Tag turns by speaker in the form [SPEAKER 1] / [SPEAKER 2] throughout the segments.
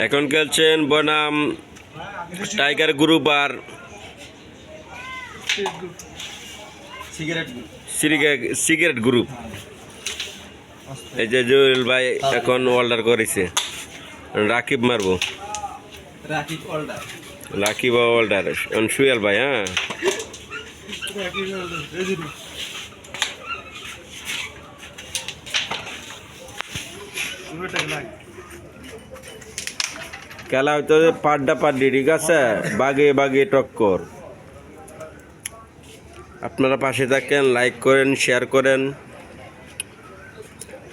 [SPEAKER 1] এখন খেলছেন বনাম টাইগার গ্রুপ আর সিগারেট গ্রুপ। এই যে জুয়েল ভাই এখন অর্ডার করেছে, রাকিব মারবো, রাকিব অর্ডার সুয়েল ভাই। হ্যাঁ খেলা হয়তো পাড্ডা পাড্ডি, ঠিক আছে, বাগে বাগে টক্কর। আপনারা পাশে থাকেন, লাইক করেন, শেয়ার করেন,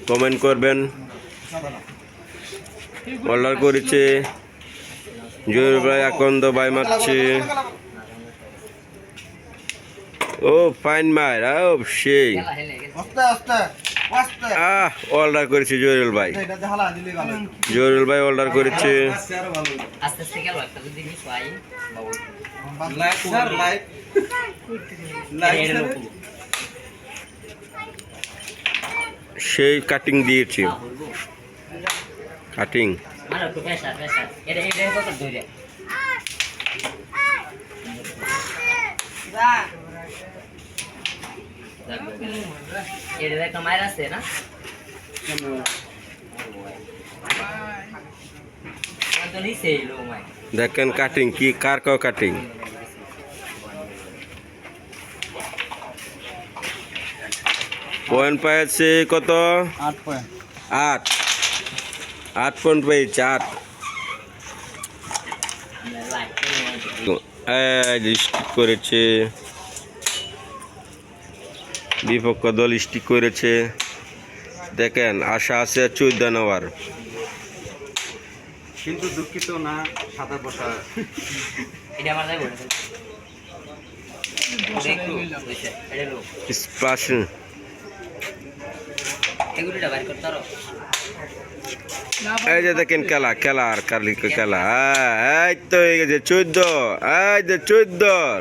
[SPEAKER 1] কমেন্ট করবেন। অর্ডার করেছে জুয়েল ভাই, আকন্দ ভাই মারছে। ও ফাইন মার, ও সেই অর্ডার করেছে জুয়েল ভাই। জুয়েল ভাই অর্ডার করেছে। সেই কাটিং দিয়েছে, কাটিং। দেখেন কাটিং কি, কার কাটিং। পয়েন্ট পেয়েছে কত? 8 পয়েন্ট পেয়েছে, 8। স্টিক করেছে, বিপক্ষ দল স্টিক করেছে। দেখেন আশা আছে 14 নেওয়ার,
[SPEAKER 2] কিন্তু দুঃখিত না, সাদা পোশা
[SPEAKER 1] স্প্লাশ। এই যে দেখেন খেলা, খেলা আর কার্লিক খেলা। এই তো হয়ে গেছে 14। এই যে 14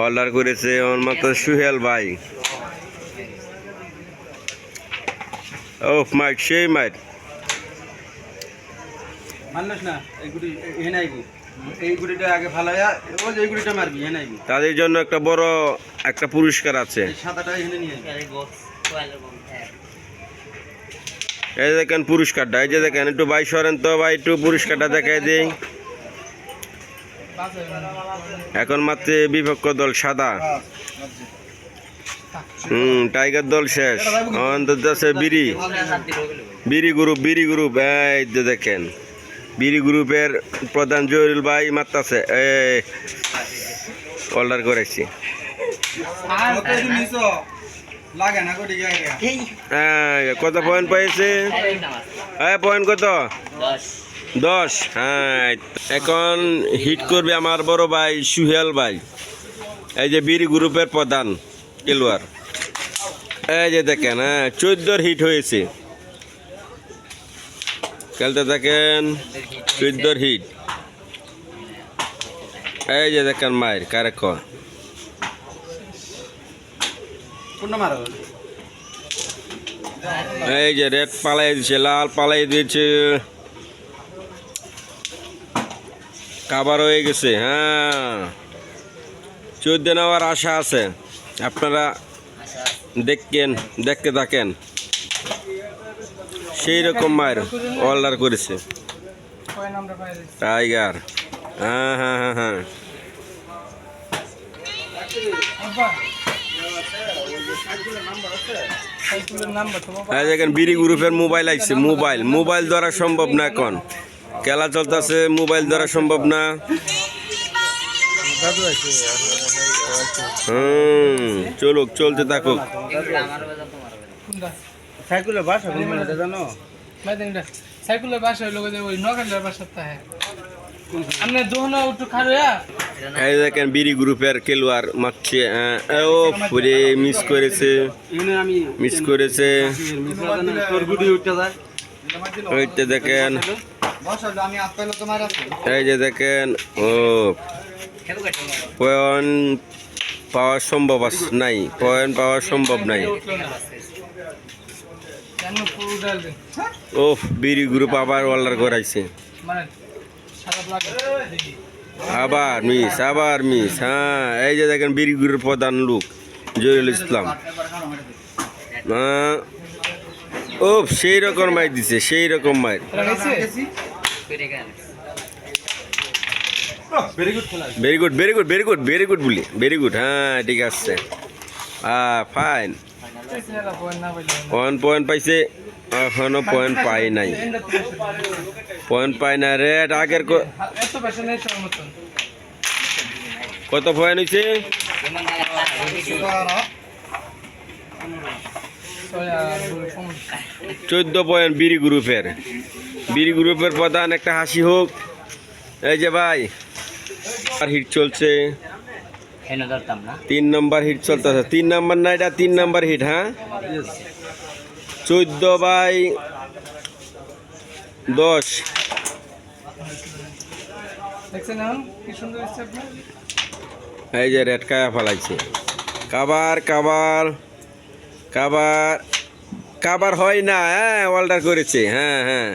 [SPEAKER 1] অর্ডার করেছে আমার মতো সুহেল ভাই। ও মাইক, সেই মাইক
[SPEAKER 2] মানলিস না। এই গুড়িটা আগে ভালো, ওই যে গুড়িটা মারবি।
[SPEAKER 1] তাদের জন্য একটা বড় একটা পুরস্কার আছে।
[SPEAKER 2] সাদাটা এখানে নিয়ে
[SPEAKER 1] এই দেখেন পুরস্কারটা, এই যে দেখেন, একটু ভাই সরেন তো ভাই, একটু পুরস্কারটা দেখাই দিই। এখন মাত্র বিপক্ষ দল সাদা, টাইগার দল শেষ। আছে বিড়ি গ্রুপ। এই যে দেখেন বিড়ি গ্রুপের প্রধান জহিরুল ভাই মারতাছে। অর্ডার করেছি। কত পয়েন্ট পেয়েছে? পয়েন্ট কত? 10। হ্যাঁ, এখন হিট করবে আমার বড় ভাই সুহেল ভাই, এই যে বিড়ি গ্রুপের প্রধান খেলোয়াড়। এই যে দেখেন, 14 হিট হয়েছে। খেলতে থাকেন, 14 হিট। এই যে দেখেন মায়ের কারে ক, এই যে রেড পালাই দিচ্ছে, লাল পালাই দিয়েছে, কাবার হয়ে গেছে। হ্যাঁ, 14 নেওয়ার আশা আছে। আপনারা দেখতে থাকেন। সেই রকম মায়ের অর্ডার করেছে টাইগার। হ্যাঁ। দেখেন বিড়ি গ্রুপের মোবাইল আইছে, মোবাইল দ্বারা সম্ভব না। এখন খেলা চলতেছে, মোবাইল দ্বারা সম্ভব না। চলুক, চলতে থাকুক। এই দেখেন বিড়ি গ্রুপের খেলোয়াড় মারছে। ও ফুরে মিস করেছে। ওইটা দেখেন, এই যে দেখেন, ও পয়েন্ট পাওয়া সম্ভব নাই। ও বিড়ি গ্রুপ আবার অর্ডার করাইছে, আবার মিস। হ্যাঁ, এই যে দেখেন বিড়ি গ্রুপের প্রধান লোক জহিরুল ইসলাম। ও সেই রকম মাইর দিছে, সেই রকম মাইর।
[SPEAKER 2] ভেরি গুড খেলা।
[SPEAKER 1] Very good, very good, very good, very good বলি, ভেরি গুড। হ্যাঁ ঠিক আছে, ফাইন। 1 পয়েন্ট পাইছে, এখনো পয়েন্ট পাই নাই, পয়েন্ট পাই না। রেড আগের কত পয়েন্ট হয়েছে? 14 পয়েন্ট বিড়ি গ্রুপের। বিড়ি গ্রুপের প্রধান একটা হাসি হোক। এই যে ভাই হিট চলছে, 3 নম্বর হিট চলতেছে। 3 নম্বর না, এটা 3 নম্বর হিট। হ্যাঁ, 14/10। এই যে রেড কায়া ফেলাইছে, কাবার কাবার কাবার কাবার হয় না। হ্যাঁ, অল্টার করেছে। হ্যাঁ হ্যাঁ,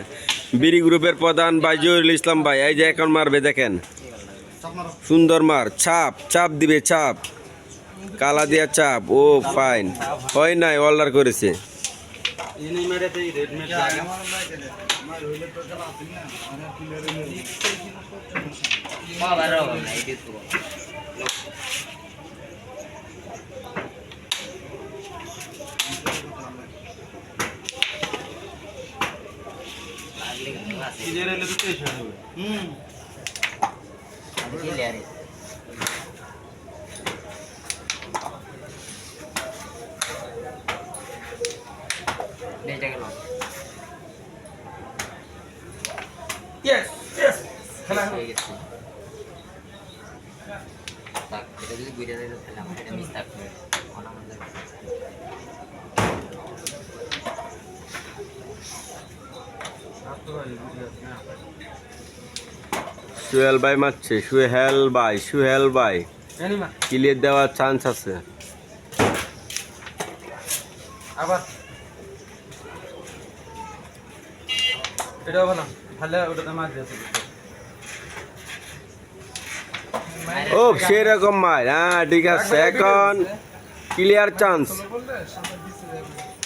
[SPEAKER 1] বিড়ি গ্রুপের প্রধান ভাই জহিরুল ইসলাম ভাই। এই যে এখন মারবে, দেখেন সুন্দর মার, ছাপ চাপ দিবে, চাপ কালা দিয়া চাপ। ও ফাইন, হয় নাই, অল্টার করেছে। সুহেল ভাই মারছে, সুহেল ভাই, সুহেল ভাই ক্লিয়ার দেওয়ার চান্স আছে।
[SPEAKER 2] আবার এটা হবে না, ভালো ওটাতে মার দিয়েছে।
[SPEAKER 1] ও সেরকম মার। হ্যাঁ ঠিক আছে, এখন ক্লিয়ার চান্স,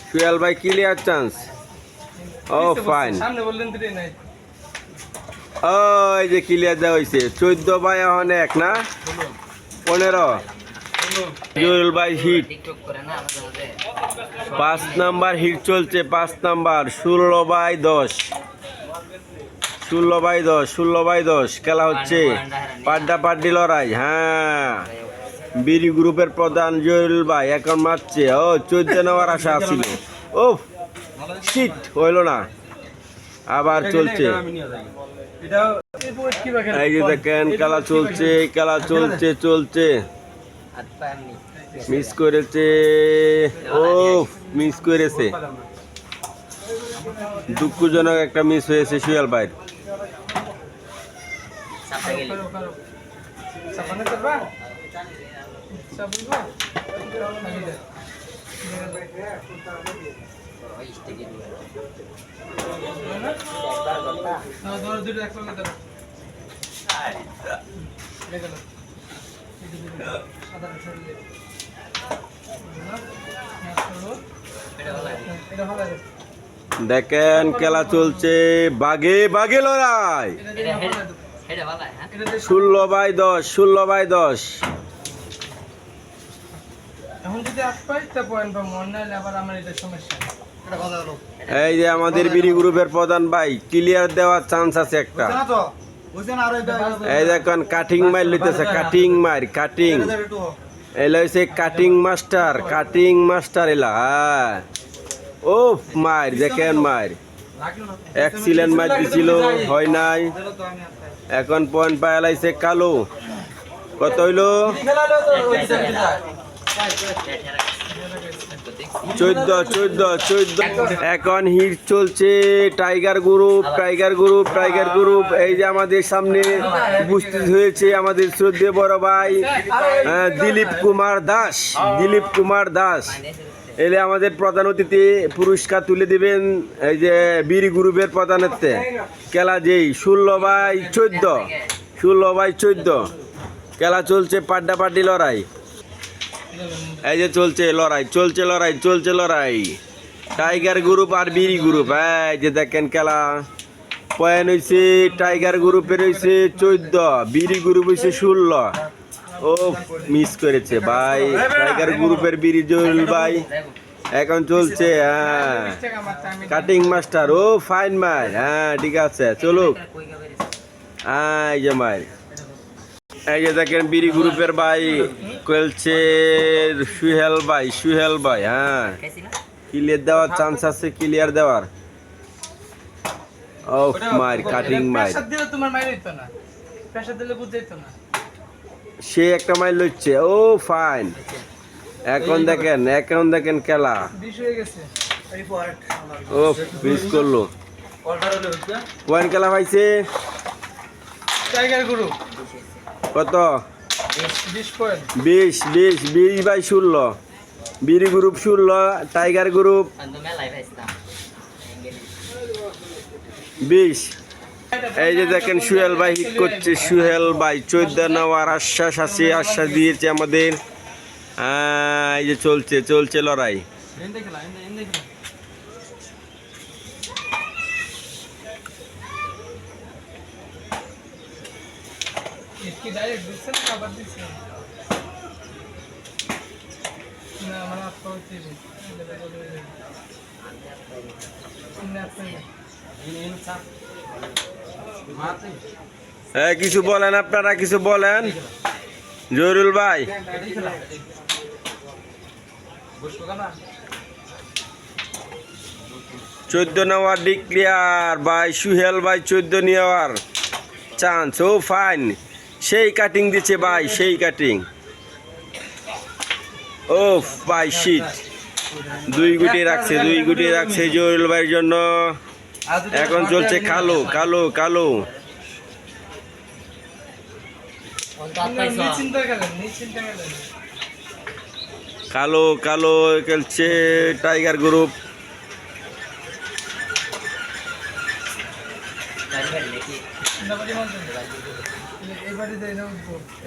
[SPEAKER 1] সুহেল ভাই ক্লিয়ার চান্স। ও ফাইন, ও এই যে ক্লিয়ার দেওয়া হয়েছে। 14 ভাই এখন 1 না 15। জহিরুল ভাই হিট, 5 নাম্বার হিট চলছে, 5 নাম্বার। 16/10, 16/10, 16/10 খেলা হচ্ছে, পাড্ডা পাড্ডি লড়াই। হ্যাঁ, বিড়ি গ্রুপের প্রধান জহিরুল ভাই এখন মারছে। ও 14 নেওয়ার আশা ছিল। ও শিট, হইল না, আবার চলছে। এই যে দেখেন খেলা চলছে, খেলা চলছে, চলছে। মিস করেছে, ও মিস করেছে, দুঃখজনক একটা মিস হয়েছে সুহেল ভাই। দেখেন খেলা চলছে, বাগে বাগে লড়াই। 16/10, 16/10। এই যে আমাদের বিড়ি গ্রুপের প্রধান ভাই ক্লিয়ার দেওয়ার চান্স আছে একটা। এই দেখেন কাটিং মার লইতেছে, কাটিং মার, কাটিং। এলা হইছে কাটিং মাস্টার, কাটিং মাস্টার এলা। হ্যাঁ, ও মার, দেখেন মার, এক্সিলেন্ট মার দিছিল, হয় নাই। এখন পয়েন্ট পায় লাইছে কালো। কত হইল? 14। এখন হিট চলছে, tiger group, tiger group, tiger group. এই যে আমাদের সামনে উপস্থিত হয়েছে আমাদের শ্রদ্ধেয় বড় ভাই দিলীপ কুমার দাস, দিলীপ কুমার দাস। এলে আমাদের প্রধান অতিথি পুরস্কার তুলে দিবেন এই যে বীর গ্রুপের প্রধানত্বে খেলা যেই 16/14 খেলা চলছে পাড্ডাপাড্ডি লড়াই এই যে চলছে লড়াই টাইগার গ্রুপ আর বীর গ্রুপ এই যে দেখেন খেলা পয়েন্ট হয়েছে টাইগার গ্রুপের হয়েছে 14 বীর গ্রুপ হয়েছে 16 ও মিস করেছে ভাই টাইগার গ্রুপের বীর জহুরুল ভাই এখন চলছে হ্যাঁ কাটিং মাস্টার ও ফাইন মাই হ্যাঁ ঠিক আছে চলুক এই যে মাই এই যে দেখেন বিড়ি গ্রুপের ভাই খেলছে সুহেল ভাই হ্যাঁ ক্লিয়ার দেওয়ার চান্স আছে ক্লিয়ার দেওয়ার ও মার কাটিং মার
[SPEAKER 3] তোমার মাইর হইতো না প্রেসার দিলে বুঝাইতো না
[SPEAKER 1] সে একটা মাইল হচ্ছে ও ফাইন এখন দেখেন খেলা ও মিস করলো পয়েন্ট খেলা পাইছে
[SPEAKER 3] টাইগার গ্রুপ
[SPEAKER 1] কত
[SPEAKER 3] 20 পয়েন্ট
[SPEAKER 1] 20/16 বীর গ্রুপ 16 টাইগার গ্রুপ 20 এই যে দেখেন সুহেল ভাই হিট করছে সুহেল ভাই 14 নেওয়ার আশ্বাস দিয়েছে আমাদের এই যে চলছে লড়াই
[SPEAKER 3] কি ডাইরেক্ট দিছেন না আবার দিছেন না মানে আপনি
[SPEAKER 1] কিছু বলেন আপনারা কিছু বলেন জহুরুল ভাই 14 নেওয়ার ডিক্লিয়ার ভাই সুহেল ভাই 14 নেওয়ার চান্স ও ফাইন সেই কাটিং দিচ্ছে ভাই সেই কাটিং ও ভাই শীত দুই গুটি রাখছে জহুরুল ভাইয়ের জন্য এখন চলছে কালো কালো খেলছে টাইগার গ্রুপ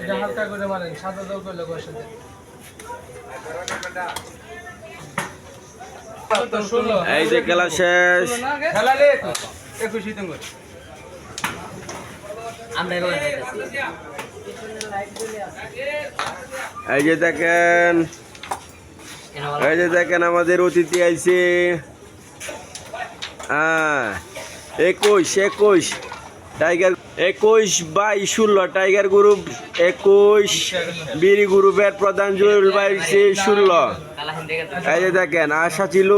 [SPEAKER 3] এটা হালকা করে মারেন সাদা দাও করলে বসে দেন
[SPEAKER 1] এই যে খেলা শেষ এই যে দেখেন আমাদের অতিথি আইছে 21 টাইগার 21/16 টাইগার গ্রুপ 21 বীর গ্রুপের প্রধান জহুরুল ভাই 16 এই যে দেখেন আশা ছিল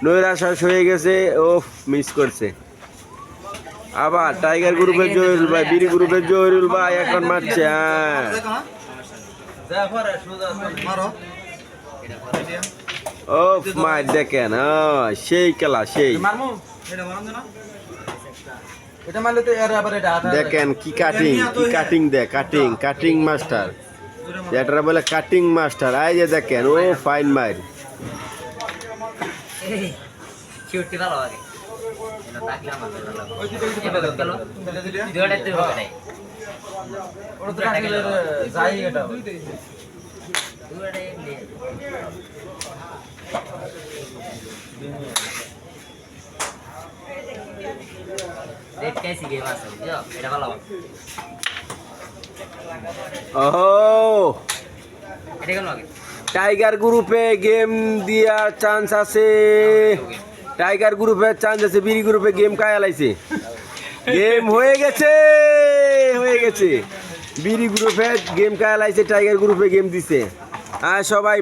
[SPEAKER 1] নৈরাশ্বাস হয়ে গেছে ও মিস করছে আবার টাইগার গ্রুপের জহুরুল ভাই বীর গ্রুপের জহুরুল ভাই এখন মারছে ও মার দেখেন সেই খেলা সেই দেখেন কি কাটিং কাটিং মাস্টার যেটা বলে কাটিং মাস্টার এই যে দেখেন ও ফাইন মার টাইগার গ্রুপে গেম দেওয়ার চান্স আছে বীর গ্রুপে গেম কায়ালাইছে গেম হয়ে গেছে বীর গ্রুপে গেম কায়ালাইছে টাইগার গ্রুপে গেম দিছে সবাই